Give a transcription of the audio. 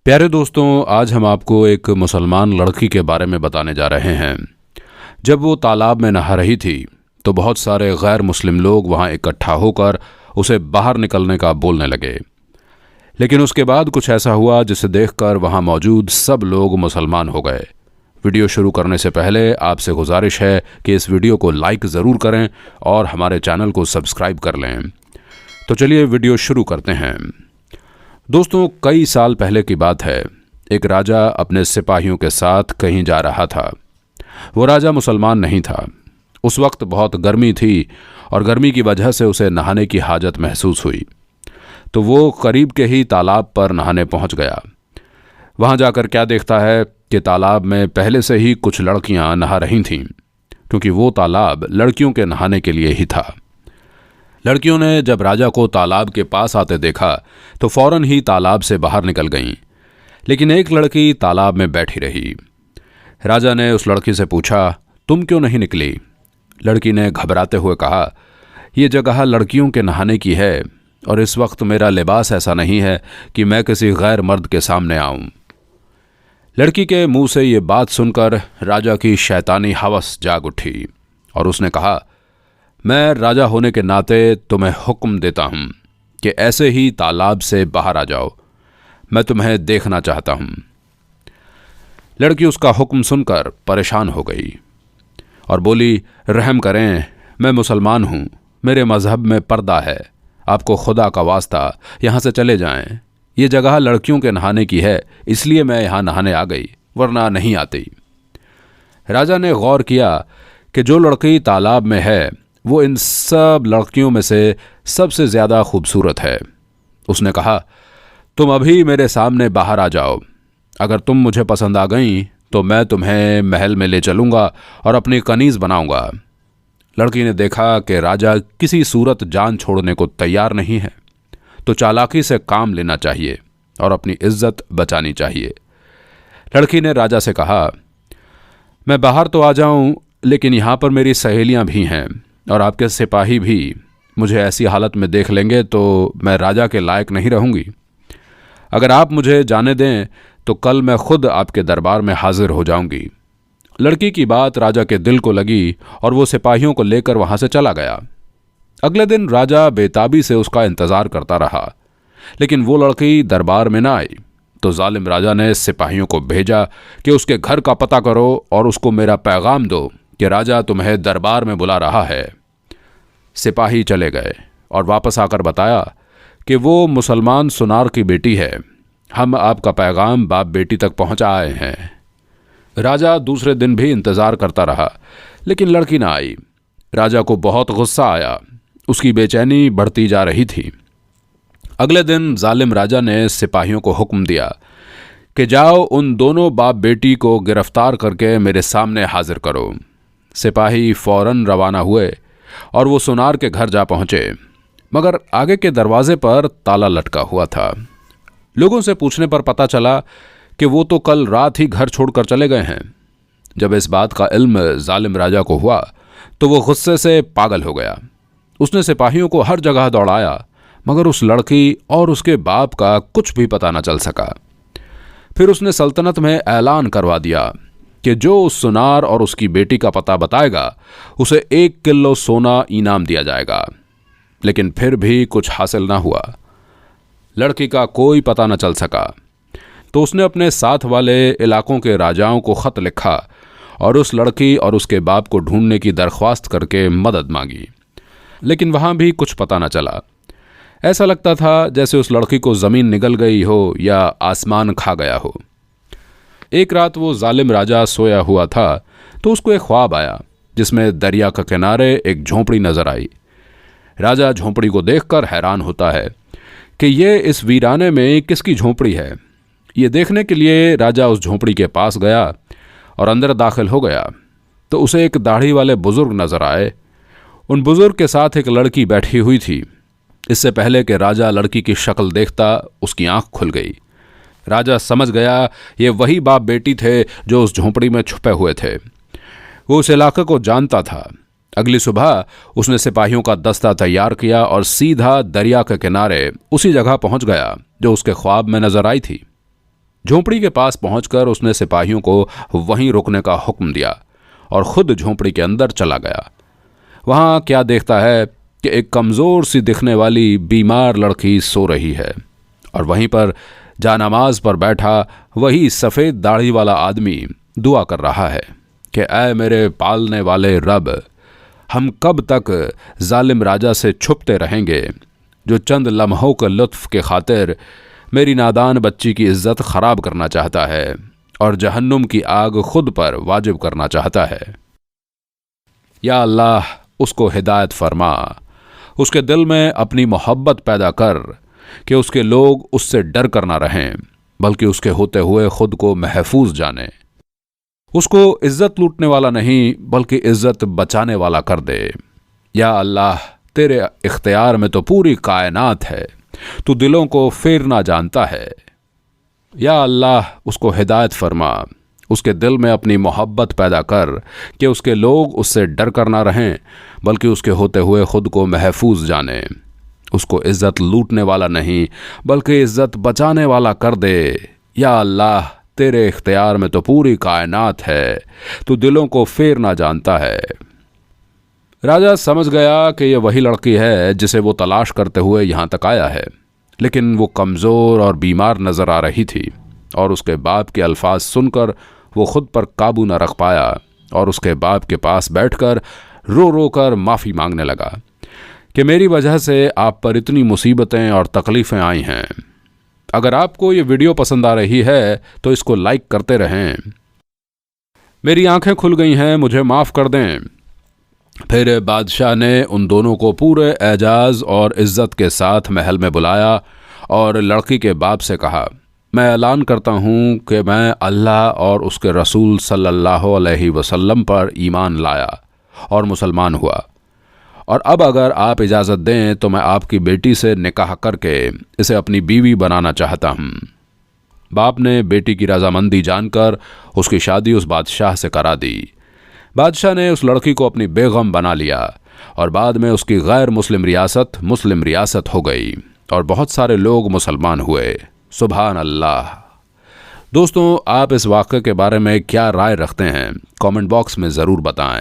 प्यारे दोस्तों, आज हम आपको एक मुसलमान लड़की के बारे में बताने जा रहे हैं। जब वो तालाब में नहा रही थी तो बहुत सारे गैर मुस्लिम लोग वहाँ इकट्ठा होकर उसे बाहर निकलने का बोलने लगे। लेकिन उसके बाद कुछ ऐसा हुआ जिसे देखकर वहाँ मौजूद सब लोग मुसलमान हो गए। वीडियो शुरू करने से पहले आपसे गुजारिश है कि इस वीडियो को लाइक ज़रूर करें और हमारे चैनल को सब्सक्राइब कर लें। तो चलिए वीडियो शुरू करते हैं। दोस्तों, कई साल पहले की बात है। एक राजा अपने सिपाहियों के साथ कहीं जा रहा था। वो राजा मुसलमान नहीं था। उस वक्त बहुत गर्मी थी और गर्मी की वजह से उसे नहाने की हाजत महसूस हुई। तो वो करीब के ही तालाब पर नहाने पहुंच गया। वहां जाकर क्या देखता है कि तालाब में पहले से ही कुछ लड़कियां नहा रही थीं, क्योंकि वो तालाब लड़कियों के नहाने के लिए ही था। लड़कियों ने जब राजा को तालाब के पास आते देखा तो फौरन ही तालाब से बाहर निकल गईं। लेकिन एक लड़की तालाब में बैठी रही। राजा ने उस लड़की से पूछा, तुम क्यों नहीं निकली? लड़की ने घबराते हुए कहा, यह जगह लड़कियों के नहाने की है और इस वक्त मेरा लिबास ऐसा नहीं है कि मैं किसी गैर मर्द के सामने आऊं। लड़की के मुंह से ये बात सुनकर राजा की शैतानी हवस जाग उठी और उसने कहा, मैं राजा होने के नाते तुम्हें हुक्म देता हूं कि ऐसे ही तालाब से बाहर आ जाओ। मैं तुम्हें देखना चाहता हूं। लड़की उसका हुक्म सुनकर परेशान हो गई और बोली, रहम करें, मैं मुसलमान हूं, मेरे मजहब में पर्दा है। आपको खुदा का वास्ता यहां से चले जाएं। ये जगह लड़कियों के नहाने की है, इसलिए मैं यहां नहाने आ गई, वरना नहीं आती। राजा ने गौर किया कि जो लड़की तालाब में है वो इन सब लड़कियों में से सबसे ज़्यादा खूबसूरत है। उसने कहा, तुम अभी मेरे सामने बाहर आ जाओ। अगर तुम मुझे पसंद आ गई तो मैं तुम्हें महल में ले चलूँगा और अपनी कनीज़ बनाऊँगा। लड़की ने देखा कि राजा किसी सूरत जान छोड़ने को तैयार नहीं है, तो चालाकी से काम लेना चाहिए और अपनी इज्जत बचानी चाहिए। लड़की ने राजा से कहा, मैं बाहर तो आ जाऊँ, लेकिन यहाँ पर मेरी सहेलियाँ भी हैं और आपके सिपाही भी। मुझे ऐसी हालत में देख लेंगे तो मैं राजा के लायक नहीं रहूँगी। अगर आप मुझे जाने दें तो कल मैं खुद आपके दरबार में हाजिर हो जाऊंगी। लड़की की बात राजा के दिल को लगी और वो सिपाहियों को लेकर वहां से चला गया। अगले दिन राजा बेताबी से उसका इंतजार करता रहा, लेकिन वो लड़की दरबार में ना आई। तो जालिम राजा ने सिपाहियों को भेजा कि उसके घर का पता करो और उसको मेरा पैगाम दो कि राजा तुम्हें दरबार में बुला रहा है। सिपाही चले गए और वापस आकर बताया कि वो मुसलमान सुनार की बेटी है। हम आपका पैगाम बाप बेटी तक पहुंचा आए हैं। राजा दूसरे दिन भी इंतज़ार करता रहा, लेकिन लड़की ना आई। राजा को बहुत गुस्सा आया। उसकी बेचैनी बढ़ती जा रही थी। अगले दिन जालिम राजा ने सिपाहियों को हुक्म दिया कि जाओ उन दोनों बाप बेटी को गिरफ्तार करके मेरे सामने हाजिर करो। सिपाही फौरन रवाना हुए और वो सुनार के घर जा पहुंचे, मगर आगे के दरवाजे पर ताला लटका हुआ था। लोगों से पूछने पर पता चला कि वो तो कल रात ही घर छोड़कर चले गए हैं। जब इस बात का इल्म जालिम राजा को हुआ तो वो गुस्से से पागल हो गया। उसने सिपाहियों को हर जगह दौड़ाया, मगर उस लड़की और उसके बाप का कुछ भी पता न चल सका। फिर उसने सल्तनत में ऐलान करवा दिया कि जो उस सुनार और उसकी बेटी का पता बताएगा उसे 1 किलो सोना इनाम दिया जाएगा। लेकिन फिर भी कुछ हासिल ना हुआ। लड़की का कोई पता न चल सका। तो उसने अपने साथ वाले इलाकों के राजाओं को ख़त लिखा और उस लड़की और उसके बाप को ढूंढने की दरख्वास्त करके मदद मांगी। लेकिन वहाँ भी कुछ पता न चला। ऐसा लगता था जैसे उस लड़की को ज़मीन निगल गई हो या आसमान खा गया हो। एक रात वो जालिम राजा सोया हुआ था तो उसको एक ख्वाब आया जिसमें दरिया के किनारे एक झोंपड़ी नजर आई। राजा झोंपड़ी को देखकर हैरान होता है कि ये इस वीराने में किसकी झोंपड़ी है। ये देखने के लिए राजा उस झोंपड़ी के पास गया और अंदर दाखिल हो गया तो उसे एक दाढ़ी वाले बुजुर्ग नजर आए। उन बुजुर्ग के साथ एक लड़की बैठी हुई थी। इससे पहले कि राजा लड़की की शक्ल देखता उसकी आंख खुल गई। राजा समझ गया ये वही बाप बेटी थे जो उस झोंपड़ी में छुपे हुए थे। वो उस इलाके को जानता था। अगली सुबह उसने सिपाहियों का दस्ता तैयार किया और सीधा दरिया के किनारे उसी जगह पहुंच गया जो उसके ख्वाब में नजर आई थी। झोंपड़ी के पास पहुंचकर उसने सिपाहियों को वहीं रुकने का हुक्म दिया और खुद झोंपड़ी के अंदर चला गया। वहां क्या देखता है कि एक कमज़ोर सी दिखने वाली बीमार लड़की सो रही है और वहीं पर जानामाज पर बैठा वही सफ़ेद दाढ़ी वाला आदमी दुआ कर रहा है कि ऐ मेरे पालने वाले रब, हम कब तक जालिम राजा से छुपते रहेंगे जो चंद लम्हों के लुत्फ़ के खातिर मेरी नादान बच्ची की इज्जत ख़राब करना चाहता है और जहन्नुम की आग खुद पर वाजिब करना चाहता है। या अल्लाह, उसको हिदायत फरमा, उसके दिल में अपनी मोहब्बत पैदा कर कि उसके लोग उससे डर कर ना रहें बल्कि उसके होते हुए खुद को महफूज जाने। उसको इज्जत लूटने वाला नहीं बल्कि इज्जत बचाने वाला कर दे। या अल्लाह, तेरे इख्तियार में तो पूरी कायनात है, तू दिलों को फेरना जानता है। या अल्लाह, उसको हिदायत फरमा, उसके दिल में अपनी मोहब्बत पैदा कर कि उसके लोग उससे डर कर ना रहें बल्कि उसके होते हुए खुद को महफूज जाने। उसको इज्जत लूटने वाला नहीं बल्कि इज्जत बचाने वाला कर दे। या अल्लाह, तेरे इख्तियार में तो पूरी कायनात है, तू दिलों को फेरना जानता है। राजा समझ गया कि यह वही लड़की है जिसे वो तलाश करते हुए यहाँ तक आया है, लेकिन वो कमज़ोर और बीमार नज़र आ रही थी और उसके बाप के अल्फाज सुनकर वो खुद पर काबू न रख पाया और उसके बाप के पास बैठकर रो रो कर माफ़ी मांगने लगा कि मेरी वजह से आप पर इतनी मुसीबतें और तकलीफ़ें आई हैं। अगर आपको ये वीडियो पसंद आ रही है तो इसको लाइक करते रहें। मेरी आंखें खुल गई हैं, मुझे माफ़ कर दें। फिर बादशाह ने उन दोनों को पूरे एजाज़ और इज़्ज़त के साथ महल में बुलाया और लड़की के बाप से कहा, मैं ऐलान करता हूँ कि मैं अल्लाह और उसके रसूल सल्लल्लाहु अलैहि वसल्लम पर ईमान लाया और मुसलमान हुआ, और अब अगर आप इजाज़त दें तो मैं आपकी बेटी से निकाह करके इसे अपनी बीवी बनाना चाहता हूँ। बाप ने बेटी की रजामंदी जानकर उसकी शादी उस बादशाह से करा दी। बादशाह ने उस लड़की को अपनी बेगम बना लिया और बाद में उसकी गैर मुस्लिम रियासत हो गई और बहुत सारे लोग मुसलमान हुए। सुभान अल्लाह। दोस्तों, आप इस वाक़े के बारे में क्या राय रखते हैं? कमेंट बॉक्स में ज़रूर बताएं।